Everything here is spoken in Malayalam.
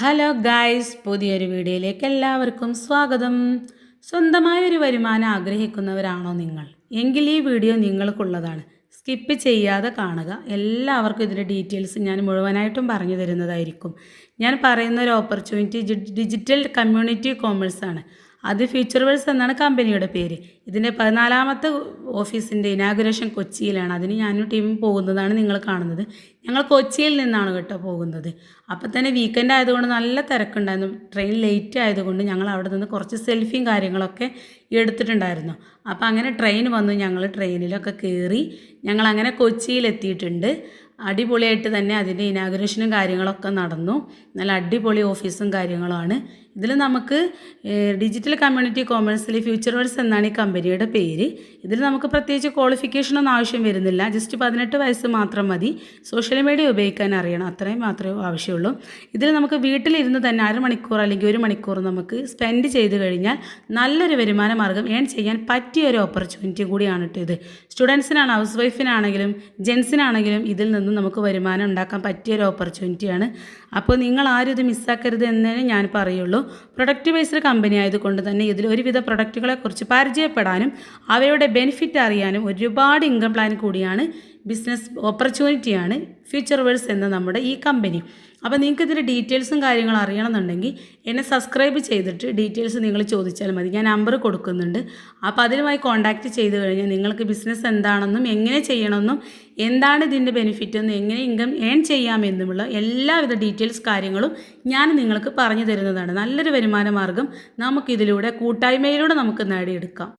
ഹലോ ഗായ്സ്, പുതിയൊരു വീഡിയോയിലേക്ക് എല്ലാവർക്കും സ്വാഗതം. സ്വന്തമായൊരു വരുമാനം ആഗ്രഹിക്കുന്നവരാണോ നിങ്ങൾ? എങ്കിൽ ഈ വീഡിയോ നിങ്ങൾക്കുള്ളതാണ്. സ്കിപ്പ് ചെയ്യാതെ കാണുക. എല്ലാവർക്കും ഇതിൻ്റെ ഡീറ്റെയിൽസ് ഞാൻ മുഴുവനായിട്ടും പറഞ്ഞു തരുന്നതായിരിക്കും. ഞാൻ പറയുന്ന ഒരു ഓപ്പർച്യൂണിറ്റി ഡിജിറ്റൽ കമ്മ്യൂണിറ്റി കോമേഴ്സ് ആണ്. അത് ഫ്യൂച്ചർവേഴ്സ് എന്നാണ് കമ്പനിയുടെ പേര്. ഇതിൻ്റെ 14ാമത്തെ ഓഫീസിൻ്റെ ഇനാഗുറേഷൻ കൊച്ചിയിലാണ്. അതിന് ഞാനും ടീമും പോകുന്നതാണ് നിങ്ങൾ കാണുന്നത്. ഞങ്ങൾ കൊച്ചിയിൽ നിന്നാണ് കേട്ടോ പോകുന്നത്. അപ്പോൾ തന്നെ വീക്കെൻഡ് ആയതുകൊണ്ട് നല്ല തിരക്കുണ്ടായിരുന്നു. ട്രെയിൻ ലേറ്റ് ആയതുകൊണ്ട് ഞങ്ങൾ അവിടെ നിന്ന് കുറച്ച് സെൽഫിയും കാര്യങ്ങളൊക്കെ എടുത്തിട്ടുണ്ടായിരുന്നു. അപ്പോൾ അങ്ങനെ ട്രെയിൻ വന്നു. ഞങ്ങൾ ട്രെയിനിലൊക്കെ കയറി ഞങ്ങളങ്ങനെ കൊച്ചിയിലെത്തിയിട്ടുണ്ട്. അടിപൊളിയായിട്ട് തന്നെ അതിൻ്റെ ഇനാഗുറേഷനും കാര്യങ്ങളൊക്കെ നടന്നു. നല്ല അടിപൊളി ഓഫീസും കാര്യങ്ങളുമാണ്. ഇതിൽ നമുക്ക് ഡിജിറ്റൽ കമ്മ്യൂണിറ്റി കോമേഴ്സിൽ ഫ്യൂച്ചർവേഴ്സ് എന്നാണ് ഈ കമ്പനിയുടെ പേര്. ഇതിൽ നമുക്ക് പ്രത്യേകിച്ച് ക്വാളിഫിക്കേഷനൊന്നും ആവശ്യം വരുന്നില്ല. ജസ്റ്റ് 18 വയസ്സ് മാത്രം മതി. സോഷ്യൽ മീഡിയ ഉപയോഗിക്കാൻ അറിയണം, അത്രയും മാത്രമേ ആവശ്യമുള്ളൂ. ഇതിൽ നമുക്ക് വീട്ടിലിരുന്ന് തന്നെ അരമണിക്കൂർ അല്ലെങ്കിൽ 1 മണിക്കൂർ നമുക്ക് സ്പെൻഡ് ചെയ്ത് കഴിഞ്ഞാൽ നല്ലൊരു വരുമാന മാർഗ്ഗം ഏൺ ചെയ്യാൻ പറ്റിയ ഒരു ഓപ്പർച്യൂണിറ്റി കൂടിയാണ് ഇത്. സ്റ്റുഡൻസിനാണ്, ഹൗസ് വൈഫിനാണെങ്കിലും ജെൻസിനാണെങ്കിലും ഇതിൽ നിന്നും നമുക്ക് വരുമാനം ഉണ്ടാക്കാൻ പറ്റിയ ഒരു ഓപ്പർച്യൂണിറ്റിയാണ്. അപ്പോൾ നിങ്ങൾ ആരും ഇത് മിസ്സാക്കരുത് എന്നേ ഞാൻ പറയുള്ളൂ. പ്രൊഡക്റ്റ് ബേസ്ഡ് കമ്പനി ആയതുകൊണ്ട് തന്നെ ഇതിൽ ഒരുവിധ പ്രൊഡക്റ്റുകളെക്കുറിച്ച് പരിചയപ്പെടാനും അവയുടെ ബെനിഫിറ്റ് അറിയാനും ഒരുപാട് ഇൻകം പ്ലാൻ കൂടിയാണ്, ബിസിനസ് ഓപ്പർച്യൂണിറ്റിയാണ് ഫ്യൂച്ചർവേഴ്സ് എന്ന നമ്മുടെ ഈ കമ്പനി. അപ്പോൾ നിങ്ങൾക്ക് ഇതിൻ്റെ ഡീറ്റെയിൽസും കാര്യങ്ങളും അറിയണമെന്നുണ്ടെങ്കിൽ എന്നെ സബ്സ്ക്രൈബ് ചെയ്തിട്ട് ഡീറ്റെയിൽസ് നിങ്ങൾ ചോദിച്ചാൽ മതി. ഞാൻ നമ്പർ കൊടുക്കുന്നുണ്ട്. അപ്പോൾ അതിനുമായി കോൺടാക്റ്റ് ചെയ്ത് കഴിഞ്ഞാൽ നിങ്ങൾക്ക് ബിസിനസ് എന്താണെന്നും എങ്ങനെ ചെയ്യണമെന്നും എന്താണ് ഇതിൻ്റെ ബെനിഫിറ്റ് എന്നും എങ്ങനെ ഇൻകം ഏൺ ചെയ്യാമെന്നുമുള്ള എല്ലാവിധ ഡീറ്റെയിൽസ് കാര്യങ്ങളും ഞാൻ നിങ്ങൾക്ക് പറഞ്ഞു തരുന്നതാണ്. നല്ലൊരു വരുമാന മാർഗ്ഗം നമുക്കിതിലൂടെ കൂട്ടായ്മയിലൂടെ നമുക്ക് നേടിയെടുക്കാം.